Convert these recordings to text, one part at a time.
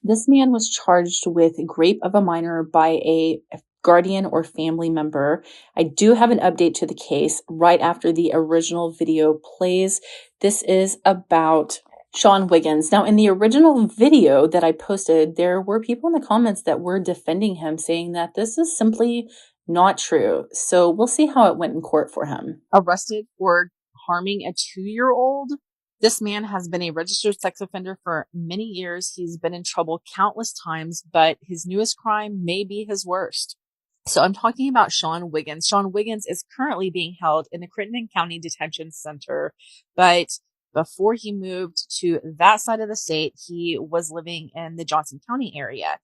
This man was charged with rape of a minor by a guardian or family member. I do have an update to the case right after the original video plays. This is about Sean Wiggins. Now, in the original video that I posted, there were people in the comments that were defending him, saying that this is simply not true. So we'll see how it went in court for him. Arrested for harming a 2-year-old. This man has been a registered sex offender for many years. He's been in trouble countless times, but his newest crime may be his worst. So I'm talking about Sean Wiggins. Sean Wiggins is currently being held in the Crittenden County Detention Center, but before he moved to that side of the state, he was living in the Johnson County area.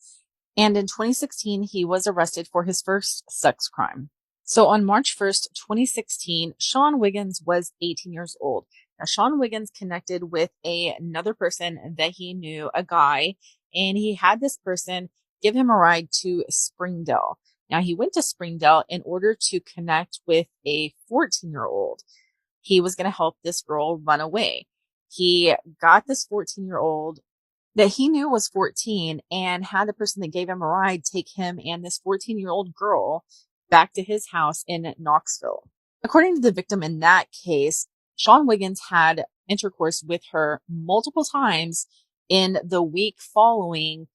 And in 2016, he was arrested for his first sex crime. So on March 1st, 2016, Sean Wiggins was 18 years old. Now, Sean Wiggins connected with another person that he knew, a guy, and he had this person give him a ride to Springdale. Now, he went to Springdale in order to connect with a 14-year-old. He was going to help this girl run away. He got this 14-year-old that he knew was 14 and had the person that gave him a ride take him and this 14-year-old girl back to his house in Knoxville. According to the victim in that case, Sean Wiggins had intercourse with her multiple times in the week following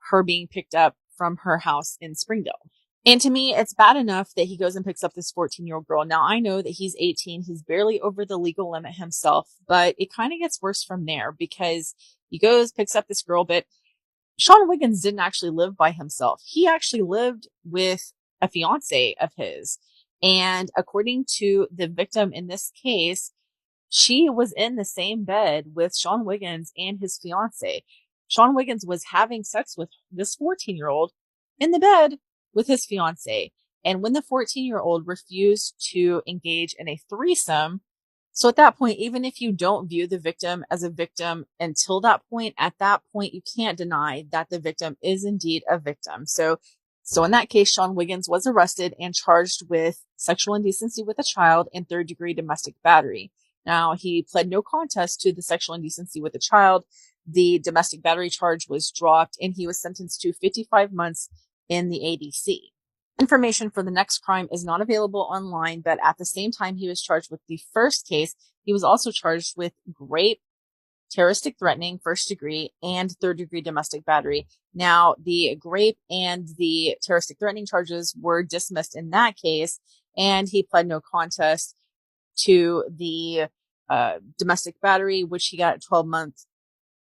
her being picked up from her house in Springdale. And to me, it's bad enough that he goes and picks up this 14-year-old girl. Now, I know that he's 18. He's barely over the legal limit himself, but it kind of gets worse from there because he goes, picks up this girl, but Sean Wiggins didn't actually live by himself. He actually lived with a fiance of his. And according to the victim in this case, she was in the same bed with Sean Wiggins and his fiance. Sean Wiggins was having sex with this 14-year-old in the bed with his fiance. And when the 14-year-old refused to engage in a threesome, so at that point, even if you don't view the victim as a victim until that point, at that point, you can't deny that the victim is indeed a victim. So in that case, Sean Wiggins was arrested and charged with sexual indecency with a child and third-degree domestic battery. Now, he pled no contest to the sexual indecency with a child. The domestic battery charge was dropped, and he was sentenced to 55 months in the ADC. Information for the next crime is not available online, but at the same time he was charged with the first case, he was also charged with rape, terroristic threatening, first degree, and third degree domestic battery. Now, the rape and the terroristic threatening charges were dismissed in that case, and he pled no contest to the domestic battery, which he got a 12-month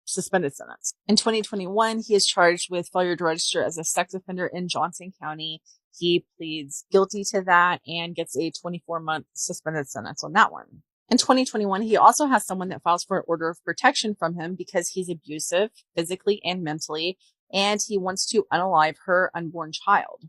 suspended sentence. In 2021, he is charged with failure to register as a sex offender in Johnson County. He pleads guilty to that and gets a 24-month suspended sentence on that one. In 2021, he also has someone that files for an order of protection from him because he's abusive physically and mentally, and he wants to unalive her unborn child.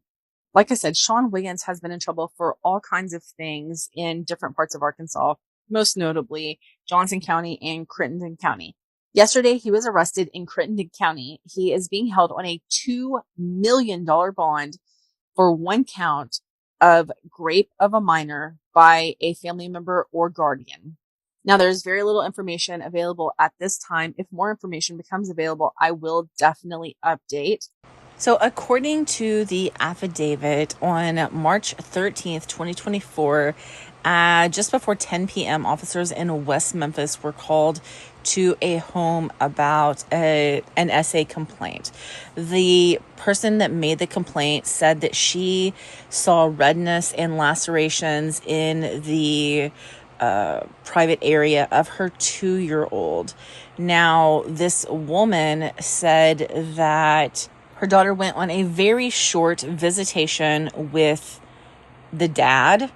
Like I said, Sean Wiggins has been in trouble for all kinds of things in different parts of Arkansas, most notably Johnson County and Crittenden County. Yesterday, he was arrested in Crittenden County. He is being held on a $2 million bond for one count of rape of a minor by a family member or guardian. Now, there's very little information available at this time. If more information becomes available, I will definitely update. So according to the affidavit, on March 13th, 2024, just before 10 p.m., officers in West Memphis were called to a home about an SA complaint. The person that made the complaint said that she saw redness and lacerations in the private area of her 2-year-old. Now, this woman said that her daughter went on a very short visitation with the dad,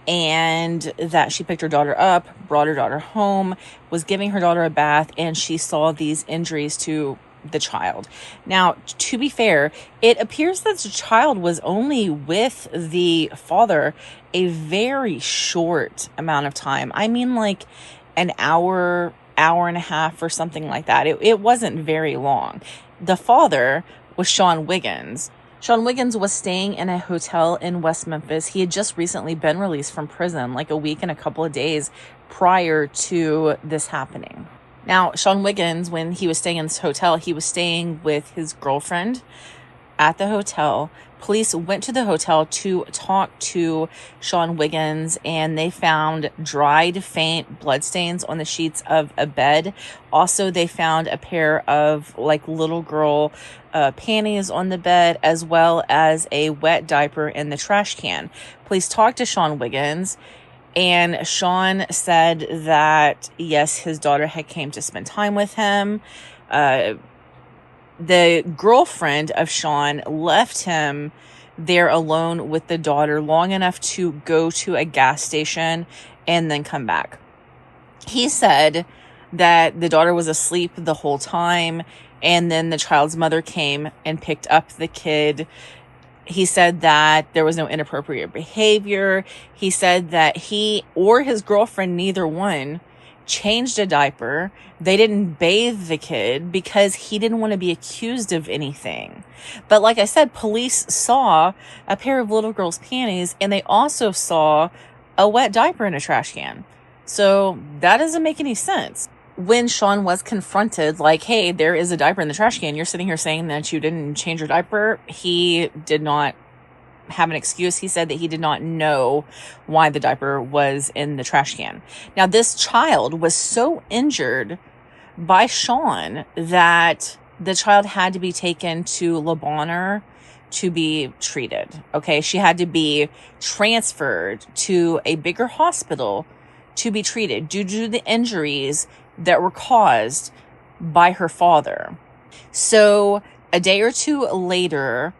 and that she picked her daughter up, brought her daughter home, was giving her daughter a bath, and she saw these injuries to the child. Now, to be fair, it appears that the child was only with the father a very short amount of time. I mean, like an hour and a half or something like that. It wasn't very long. The father was Sean Wiggins. Sean Wiggins was staying in a hotel in West Memphis. He had just recently been released from prison, like a week and a couple of days prior to this happening. Now, Sean Wiggins, when he was staying in this hotel, he was staying with his girlfriend at the hotel. Police went to the hotel to talk to Sean Wiggins, and they found dried, faint bloodstains on the sheets of a bed. Also, they found a pair of little girl panties on the bed, as well as a wet diaper in the trash can. Police talked to Sean Wiggins, and Sean said that, yes, his daughter had came to spend time with him. The girlfriend of Sean left him there alone with the daughter long enough to go to a gas station and then come back. He said that the daughter was asleep the whole time, and then the child's mother came and picked up the kid. He said that there was no inappropriate behavior. He said that he or his girlfriend, neither one, changed a diaper. They didn't bathe the kid because he didn't want to be accused of anything. But like I said, police saw a pair of little girl's panties, and they also saw a wet diaper in a trash can. So that doesn't make any sense. When Sean was confronted, hey, there is a diaper in the trash can, you're sitting here saying that you didn't change your diaper, he did not have an excuse. He said that he did not know why the diaper was in the trash can. Now, this child was so injured by Sean that the child had to be taken to Le Bonheur to be treated. Okay, she had to be transferred to a bigger hospital to be treated due to the injuries that were caused by her father. So a day or two later,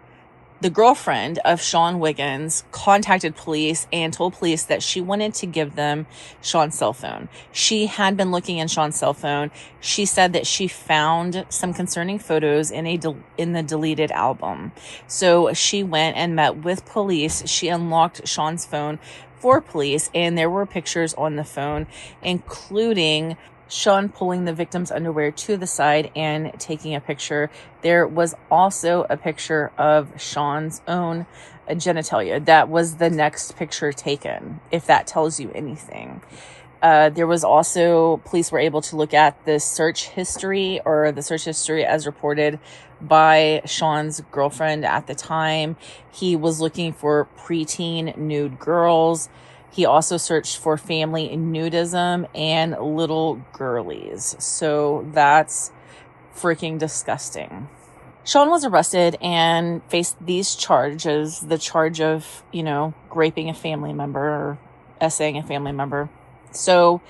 the girlfriend of Sean Wiggins contacted police and told police that she wanted to give them Sean's cell phone. She had been looking in Sean's cell phone. She said that she found some concerning photos in the deleted album. So she went and met with police. She unlocked Sean's phone for police, and there were pictures on the phone, including Sean pulling the victim's underwear to the side and taking a picture. There was also a picture of Sean's own genitalia. That was the next picture taken, if that tells you anything. There was also, police were able to look at the search history as reported by Sean's girlfriend at the time. He was looking for preteen nude girls. He also searched for family nudism and little girlies. So that's freaking disgusting. Sean was arrested and faced these charges, the charge of, raping a family member or essaying a family member. So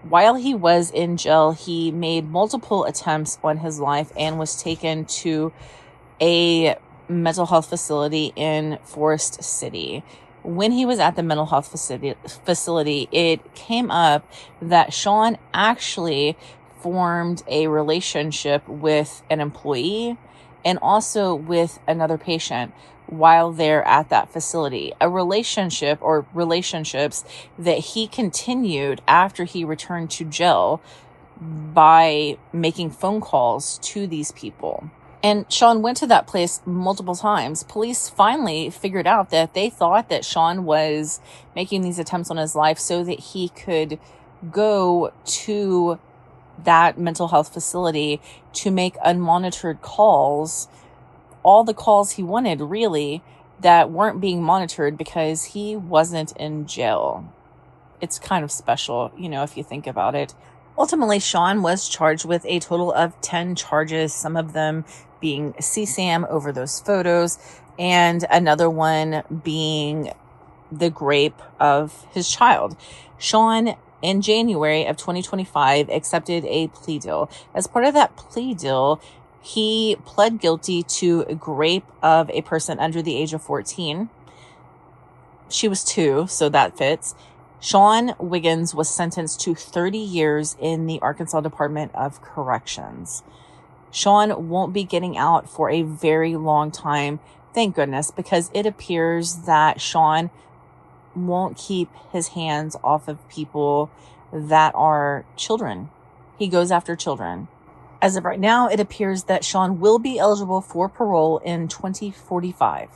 while he was in jail, he made multiple attempts on his life and was taken to a mental health facility in Forest City. When he was at the mental health facility, it came up that Sean actually formed a relationship with an employee and also with another patient while they're at that facility. A relationship or relationships that he continued after he returned to jail by making phone calls to these people. And Sean went to that place multiple times. Police finally figured out that they thought that Sean was making these attempts on his life so that he could go to that mental health facility to make unmonitored calls, all the calls he wanted, really, that weren't being monitored because he wasn't in jail. It's kind of special, if you think about it. Ultimately, Sean was charged with a total of 10 charges, some of them being CSAM over those photos, and another one being the rape of his child. Sean, in January of 2025, accepted a plea deal. As part of that plea deal, he pled guilty to rape of a person under the age of 14. She was 2, so that fits. Sean Wiggins was sentenced to 30 years in the Arkansas Department of Corrections. Sean won't be getting out for a very long time, thank goodness, because it appears that Sean won't keep his hands off of people that are children. He goes after children. As of right now, it appears that Sean will be eligible for parole in 2045.